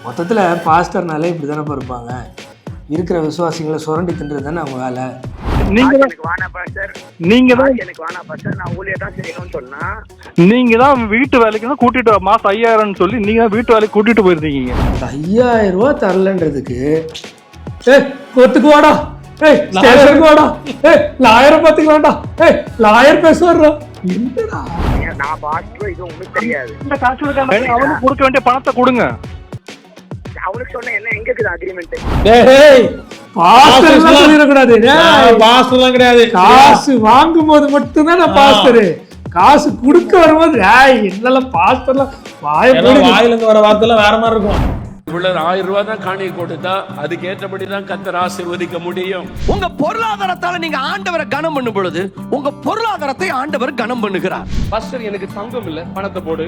மொத்தத்தில் பாஸ்டர்னாலே இப்படி தானே இருப்பாங்க. இருக்கிற விசுவாசிகளை சுரண்டி தின்றது தானே அவங்க வேலை. நீங்க எனக்கு வானா பாஸ்டர், எனக்கு வானா பாஸ்டர், நான் ஊழியர் தான் செய்யணும்னு சொன்னா நீங்க தான் வீட்டு வேலைக்கு தான் கூட்டிட்டு மாசம் 5000 சொல்லி நீங்க தான் வீட்டு வேலைக்கு கூட்டிட்டு போயிருந்தீங்க. 5000 ரூபா தரலன்றதுக்கு கொத்துக்கு வாடா, ஸ்டேஷனுக்கு வாடா, லாயரை பார்த்துக்கலாம்டா, லாயர் பேசுவாரா என்னடா. நான் பாஸ்டர், இது உங்களுக்கு தெரியாது. அவனுக்கு கொடுக்க வேண்டிய பணத்தை கொடுங்க. அவனுக்கு சொன்ன என்ன எங்க இருக்குது அக்ரிமெண்ட்? காசு வாங்கும் போது மட்டும்தான் நான் பாஸ்டரு, காசு குடுக்க வரும்போது என்னெல்லாம் பாஸ்டர்லாம் வாயில இருந்து வர வார்த்தை வேற மாதிரி இருக்கும். இவ்வளவு 1000 ரூபாய் தான் காணிக்கை கொடுத்தா அதுக்கு ஏற்றபடி தான் கர்த்தர் ஆசீர்வதிக்க முடியும். உங்க பொருளாதாரத்தால நீங்க ஆண்டவரை கனம் பண்ணும் பொழுது உங்க பொருளாதாரத்தை ஆண்டவர் கனம் பண்ணுகிறார். பாஸ்டர் எனக்கு தங்கம் இல்ல, பணத்தை போடு.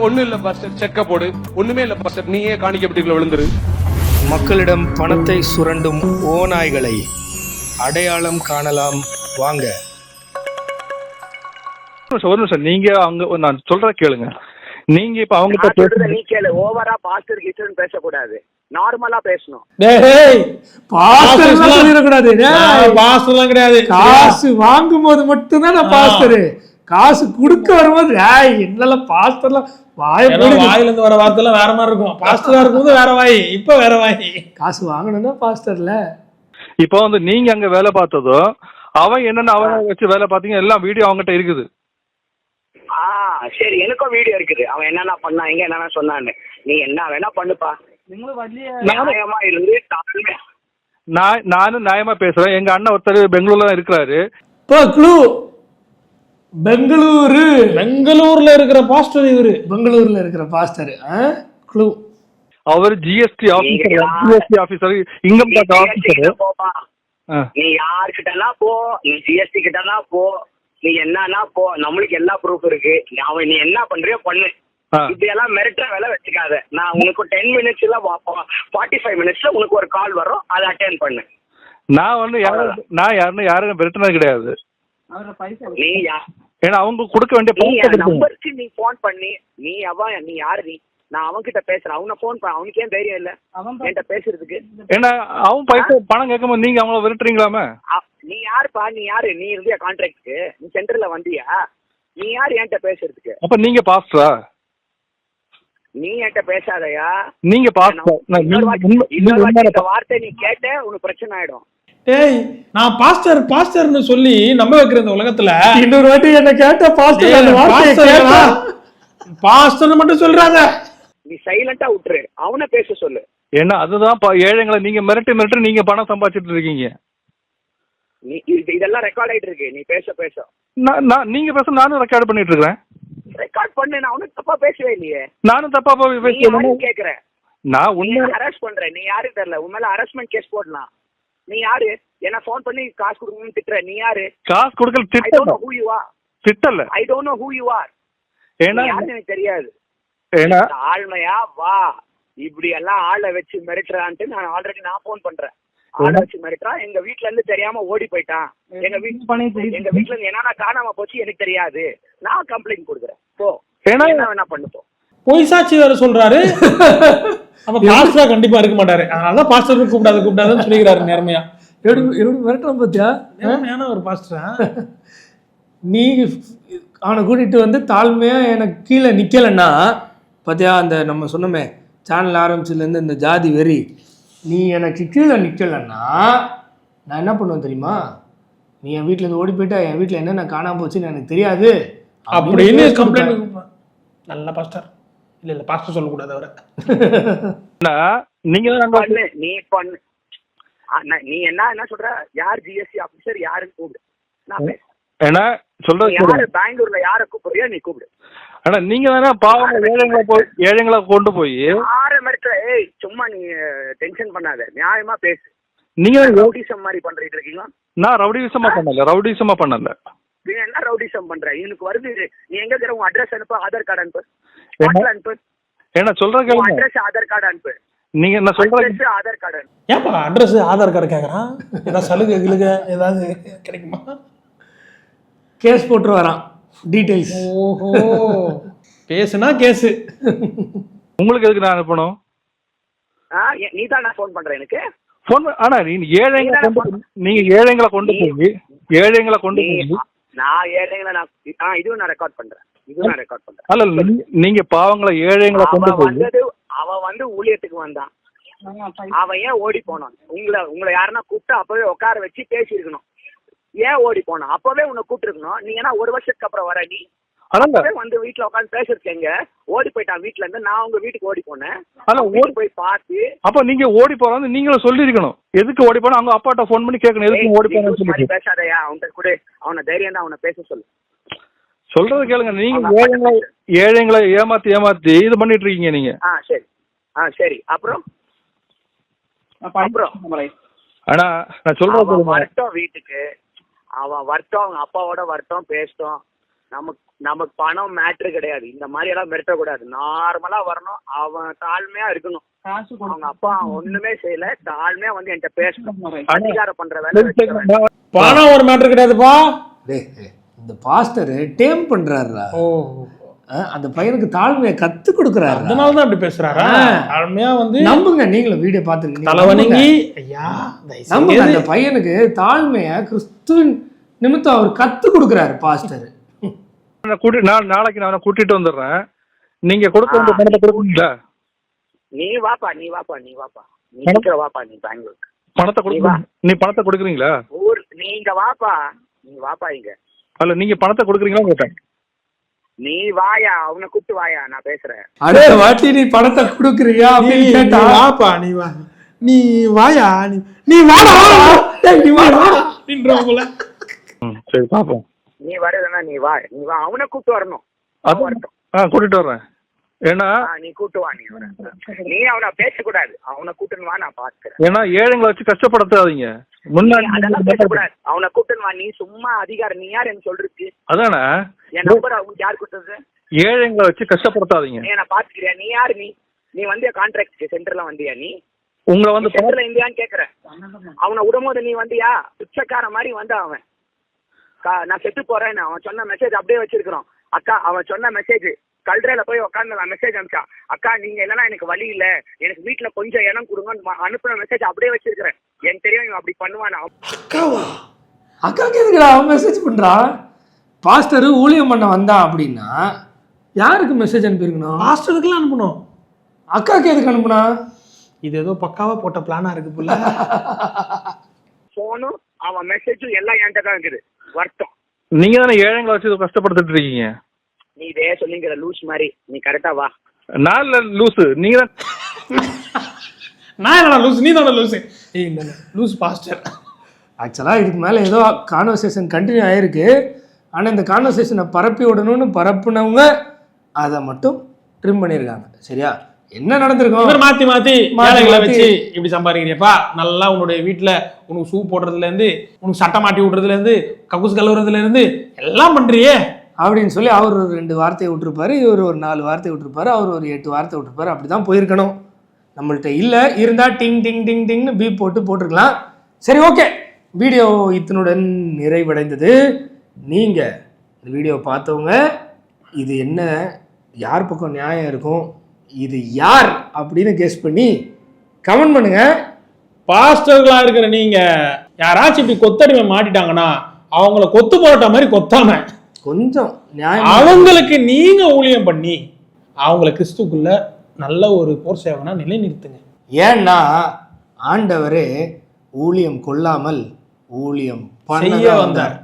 ஒண்ணு இல்ல பாஸ்டர், செக்க போடு. ஒண்ணுமே இல்ல பாஸ்டர், நீயே காணிக்கப்பட்டிக்குள்ள விழுந்துரு. மக்களிடம் பணத்தை சுரண்டும் ஓநாய்களை அடையாளம் காணலாம் வாங்க. ஒரு நிமிஷம், நீங்க அங்க நான் சொல்ற கேளுங்க. நீங்க இப்ப அவங்க நீ கேளு. ஓவரா பாஸ்டர் கிட்ட பேசக்கூடாது, நார்மலா பேசணும். காசு வாங்கும் போது மட்டும்தான் நான் பாஸ்டரு, காசு குடுக்க வரும்போது என்னெல்லாம் பாஸ்டர்லாம் வாயில இருந்து வர வார்த்தை வேற மாதிரி இருக்கும். பாஸ்டரா இருக்கும்போது வேற வாய், இப்ப வேற வாய். காசு வாங்கணும்னா பாஸ்டர்ல. இப்போ வந்து நீங்க அங்க வேலை பார்த்ததோ அவன் என்னென்ன அவனை வச்சு வேலை பார்த்தீங்க எல்லாம் வீடியோ அவங்ககிட்ட இருக்குது. சரி, எனக்கும் வீடியோ இருக்குது, அவன் என்னென்ன பண்ணாங்க என்னென்ன சொன்னான்னு. நீ என்ன வேணா பண்ணுப்பா, நியாயமா இருந்து. நானும் நியாயமா பேசுறேன். எங்க அண்ணன் ஒருத்தர் பெங்களூர்ல தான் இருக்கிறாரு. பெங்களூர்ல இருக்கிற பாஸ்டர் இவரு, பெங்களூர்ல இருக்கிற பாஸ்டர் அவர் GST officer, income tax officer. நீ யாருக்கிட்டலாம் போ, நீ ஜிஎஸ்டி கிட்டலாம் போ, நீ என்னன்னா போ, நம்மளுக்கு எல்லா ப்ரூஃப் இருக்கு. அவன் நீ என்ன பண்றியோ பண்ணு, இப்படி எல்லாம் மிரட்டுற வேலை வச்சுக்காத. நான் உனக்கு 10 மினிட்ஸ்ல 45 மினிட்ஸ்ல உனக்கு ஒரு கால் வரும், அதை அட்டென்ட் பண்ணு. நான் வந்து யாரும் மிரட்டினது கிடையாது. நீ ஏன்னா அவங்க கொடுக்க வேண்டிய நம்பருக்கு நீ போன் பண்ணி நீ யாரு நான் அவன்கிட்ட பேசுறேன், அவனை போன் பண்ண. அவனுக்கு ஏன் தைரியம் இல்ல என்கிட்ட பேசுறதுக்கு? ஏன்னா அவன் பணம் கேட்கும்போது நீங்க அவங்கள விரட்டுறீங்களாமே. நீ யாருப்பா? நீ யாரு? நீ இருந்தியா கான்ட்ராக்டுக்கு? நீ சென்டர்ல வந்தியா? நீ யாரு என்கிட்ட பேசுறதுக்கு? அப்ப நீங்க பாஸ்டரா? நீ என்கிட்ட பேசாதயா. நீங்க வார்த்தை நீ கேட்ட உனக்கு பிரச்சனை ஆயிடும். நான் பாஸ்டர்னு சொல்லி நம்ப வைக்கிற இந்த உலகத்துல இன்னொரு வாட்டி என்ன கேட்ட பாஸ்டர் மட்டும் சொல்றாங்க. நீ சைலண்டா விட்டுரு, அவனை பேச சொல்லு. ஏன்னா அதுதான் ஏழைங்களை நீங்க மிரட்டி நீங்க பணம் சம்பாதிச்சிட்டு இருக்கீங்க. நீ இதெல்லாம் ரெக்கார்ட் ஆயிட்டு இருக்கு, நீ பேச நீங்க பேச நானும் ரெக்கார்ட் பண்ணிட்டு இருக்கேன். ரெக்கார்ட் பண்ணு. நான் உனக்கு தப்பா பேசவே இல்லையே. நானும் தப்பா கேக்குறேன். நான் உன்னை அரெஸ்ட் பண்றேன். நீ யாரு தெரியல, உன் மேல அரஸ்ட்மெண்ட் கேஸ் போடலாம். நீ யாரு? என்ன போன் பண்ணி காசு கொடுக்கணும்னு திட்டுற? நீ யாரு? காசு கொடுக்கல, திட்டல. I don't know who you are. ஏன்னா எனக்கு தெரியாது. ஏன்னா ஆள்மையா வா, இப்படி எல்லாம் ஆளை வச்சு மிரட்டுறான்ட்டு நான் ஆல்ரெடி போன் பண்றேன். ஆளை வச்சு மிரட்டுறான், எங்க வீட்டுல இருந்து தெரியாம ஓடி போயிட்டான். எங்க வீட்டுல இருந்து என்னன்னா காணாம போச்சு, எனக்கு தெரியாது. நான் கம்ப்ளைண்ட் கொடுக்குறேன். போ, என்ன வேணா பண்ணுப்போம். பொய் சாட்சி வேற சொல்றாரு. அப்ப பாஸ்டர் கண்டிப்பா இருக்க மாட்டாரு, அதனாலதான் பாஸ்டர் கூப்பிடாதுன்னு சொல்லிக்கிறாரு நேர்மையா. எப்படி மிரட்டுறான் பாத்தியா? நேர்மையான ஒரு பாஸ்டரா? நீ அவனை கூட்டிட்டு வந்து தாழ்மையா எனக்கு கீழே நிக்கலன்னா பாத்தியா, அந்த நம்ம சொன்னோமே சேனல் ஆரம்பிச்சதுலேருந்து இந்த ஜாதி வெறி, நீ எனக்கு கீழே நிக்கலன்னா நான் என்ன பண்ணுவேன் தெரியுமா? நீ என் வீட்டுல இருந்து ஓடி போயிட்டா, என் வீட்டுல என்ன நான் காணாம போச்சுன்னு எனக்கு தெரியாது அப்படின்னு கம்ப்ளைண்ட். நல்ல பாஸ்டர் இல்ல பாஸ்டர் சொல்லக்கூடாது அவரை. நீங்க நீ பண்ணு. நீ என்ன சொல்ற? யார் ஜிஎஸ்டி ஆபீசர் யாருன்னு கூப்பிடு. நான் ஏன்னா சொல்றது பெங்களூர்ல யார கூப்பிடுறியோ நீ கூப்பிடு. ஆனா நீங்க தானே பாவம் ஏழைங்களை கொண்டு போய் சும்மா நீ டென்ஷன் பண்ணாத, நியாயமா பேசு. நீங்க ரவுடிசம் மாதிரி பண்றீங்க இருக்கீங்களா? நான் ரவுடிசமா பண்ணல. நீ என்ன ரவுடிசம் பண்ற? எனக்கு வருது. நீ எங்க இருக்கிற உங்க அட்ரஸ் அனுப்பு, ஆதார் கார்டு அனுப்பு. என்ன சொல்றேன், அட்ரஸ் ஆதார் கார்டு அனுப்பு. நீங்க என்ன சொல்றீங்க? ஆதார் கார்டு. ஏன்பா அட்ரஸ் ஆதார் கார்டு கேக்குறான்? ஏதாவது சலுகை ஏதாவது கிடைக்குமா? கேஸ் போட்டு வரான் டீடைல்ஸ். ஓஹோ, பேசுனா கேஸ். உங்களுக்கு எதுக்கு நான் அனுப்பணும்? நீ தான் நான் ஃபோன் பண்றேன் எனக்கு போன் ஆனா நீங்க ஏழைங்களை கொண்டு போய் நான் ஏழைங்களை இதுவும் நான் ரெக்கார்ட் பண்றேன் அல்ல நீங்க பாவங்களை ஏழைங்களை கொண்டு போய் அவன் வந்து ஊழியத்துக்கு வந்தான், அவன் ஏன் ஓடி போனான்? உங்களை யாருன்னா கூப்பிட்டு அப்பவே உட்கார வச்சு பேசியிருக்கணும். ஏன் ஓடி போனான்? அப்பவே உன்னை கூப்பிட்டு இருக்கணும். நீ ஏன்னா ஒரு வருஷத்துக்கு அப்புறம் வர நீ வந்து வீட்டுல உட்காந்து பேசுறதுங்க ஓடி போயிட்டான் வீட்டுல இருந்து. நான் உங்க வீட்டுக்கு ஓடி போனேன், ஓடி போய் பார்த்து. அப்ப நீங்க ஓடி போறாங்க நீங்களும் சொல்லிருக்கணும். எதுக்கு ஓடி போனா அவங்க அப்பாட்ட போன் பண்ணி கேட்கணும், எதுக்கு ஓடி போறேன்னு சொல்லி. பேசாதயா அவன்கிட்ட கூட, அவனை தைரியம் தான் அவனை பேச சொல்லு. சொல்றது கேளுங்க. நீங்க ஏழைங்களை ஏமாத்தி இது பண்ணிட்டு இருக்கீங்க நீங்க. சரி அப்புறம் ஆனா நான் சொல்றது வரட்டும் வீட்டுக்கு, அவன் வரட்டும், அவங்க அப்பாவோட வரட்டும், பேசட்டும். நமக்கு பணம் மேட்ரு கிடையாது. இந்த மாதிரி எல்லாம் மிரட்டக்கூடாது. நார்மலா வரணும், அவன் தாழ்மையா இருக்கணும். அவங்க அப்பா ஒண்ணுமே செய்யல, தாழ்மையா வந்து என்கிட்ட பேசணும். அதிகாரம் பண்ற வேலை பணம் ஒரு மேட்ரு கிடையாதுப்பா. இந்த பாஸ்டர் டேம் பண்றாருடா. அந்த பையனுக்கு தாழ்மையை கத்து கொடுக்கறாரு. அதனாலதான் அப்படி பேசுறாரா? தாழ்மையா வந்து நம்புங்க, நீங்களும் வீடியோ பார்த்துருக்கீங்க. தலைவணங்கி ஐயா நம்புங்க, அந்த பையனுக்கு தாழ்மையை கிறிஸ்துவின் நிமித்தம் அவர் கத்து கொடுக்கறாரு பாஸ்டர். நாளைக்கு நான் கூட்டிட்டு வந்துடுறேன். நீங்க கொடுக்க வேண்டிய பணத்தை கொடுப்பீங்களா? நீ வாப்பா நீ வாப்பா நீ பெங்களூருக்கு பணத்தை கொடுக்க. நீ பணத்தை கொடுக்குறீங்களா? நீங்க வாப்பா இங்க. அல்ல நீங்க பணத்தை கொடுக்குறீங்களா கேட்டேன். நீ வாயா, அவனை கூப்பிட்டு வாயா, நான் பேசுறேன். அடுத்த வாட்டி நீ பணத்தை கொடுக்குறியா அப்படின்னு கேட்டா வாப்பா நீ வாயா நீ வாடா போல. சரி பாப்போம். நீ வரதுன்னா நீ வா அவனை கூப்பிட்டு வரணும். கூட்டிட்டு வர்றேன். ஏன்னா நீ கூட்டு வா, நீ அவனை பேசக்கூடாது, அவனை கூட்டுன்னு வா, நான் பாத்துக்கிறேன். ஏன்னா ஏழைங்களை வச்சு கஷ்டப்படுத்தாதீங்க. அதெல்லாம் பேசக்கூடாது, அவனை கூட்டுன்னு வா. நீ சும்மா அதிகாரம், நீ யார் எனக்கு சொல்றதுக்கு? அதானே என் நம்பர் அவங்க யார் கொடுத்தது? ஏழைங்களை வச்சு கஷ்டப்படுத்தாதீங்க. நான் பாத்துக்கிறியா? நீ யாரு? நீ வந்தியா கான்ட்ராக்ட் சென்டர்ல வந்தியா? நீ உங்களை வந்து சென்டர்ல இந்தியான்னு கேக்குறேன். அவனை விடும்போது நீ வந்தியா? பிச்சைக்கார மாதிரி வந்து அவன் நான் செத்து போறேன்னு அவன் சொன்ன மெசேஜ் அப்படியே வச்சிருக்கிறோம். அக்கா அவன் சொன்ன மெசேஜ் கல்றையில போய் உட்காந்து மெசேஜ் அனுப்பிச்சான். அக்கா நீங்க இல்லைன்னா எனக்கு வழி இல்ல, எனக்கு வீட்டுல கொஞ்சம் இடம் கொடுங்க அனுப்புன மெசேஜ் அப்படியே வச்சிருக்கிறேன். எனக்கு தெரியும் இவன் அப்படி பண்ணுவான். அக்காவுக்கு எதுக்குடா அவன் மெசேஜ் பண்றான்? பாஸ்டர் ஊழியம் பண்ண வந்தான் அப்படின்னா யாருக்கு மெசேஜ் அனுப்பியிருக்கணும்? பாஸ்டருக்குலாம் அனுப்பணும். அக்காவுக்கு எதுக்கு அனுப்புனா? இது ஏதோ பக்காவா போட்ட பிளானா இருக்கு புள்ள. போனும் அவன் மெசேஜும் எல்லாம் என்கிட்ட தான் இருக்குது. வருத்தம் நீங்க தானே ஏழைங்களை வச்சு கஷ்டப்படுத்திட்டு இருக்கீங்க. நீ இதே சொல்லிங்கிற லூஸ் மாதிரி. நீ கரெக்டா வா. நான் லூசு, நீங்க தான். நான் என்ன லூஸ்? நீ தானே லூசு. Loose pastor. ஆக்சுவலாக இதுக்கு மேலே ஏதோ கான்வர்சேஷன் கண்டினியூ ஆகிருக்கு. ஆனால் இந்த கான்வர்சேஷனை பரப்பி விடணும்னு பரப்புனவங்க அதை மட்டும் ட்ரிம் பண்ணியிருக்காங்க. சரியா? என்ன நடந்திருக்கும்? மாத்தி வேலைகளை வச்சு இப்படி சம்பாதிக்கிறியப்பா. நல்லா உன்னுடைய வீட்டுல உனக்கு ஷூ போடுறதுல இருந்து, உனக்கு சட்டை மாட்டி விடுறதுல இருந்து, கக்கூஸ் கழுவுறதுல இருந்து எல்லாம் பண்றியே அப்படின்னு சொல்லி அவர் ஒரு 2 வார்த்தையை விட்டுருப்பாரு, இவர் ஒரு 4 வார்த்தை விட்டுருப்பாரு, அவர் ஒரு 8 வார்த்தை விட்டுருப்பாரு. அப்படிதான் போயிருக்கணும். நம்மள்ட்ட இல்லை இருந்தா டிங் டிங் டிங் டிங்னு பீப் போட்டுருக்கலாம். சரி, ஓகே. வீடியோ இத்தனுடன் நிறைவடைந்தது. நீங்க இந்த வீடியோ பார்த்தவங்க இது என்ன, யார் பக்கம் நியாயம் இருக்கும், இது யார் அப்படின்னு கெஸ் பண்ணி கமெண்ட் பண்ணுங்க. பாஸ்டர்களா இருக்கிற நீங்க யாராச்சும் இப்படி கொத்தடிமை மாட்டிட்டாங்கன்னா அவங்கள கொத்து போட்ட மாதிரி கொத்தாம கொஞ்சம் நியாயம் அவங்களுக்கு நீங்க ஊழியம் பண்ணி அவங்கள கிறிஸ்துக்குள்ள நல்ல ஒரு போர் சேவனா நிலைநிறுத்துங்க. ஏன்னா ஆண்டவரே ஊழியம் கொள்ளாமல் ஊழியம் பண்ண வந்தார்.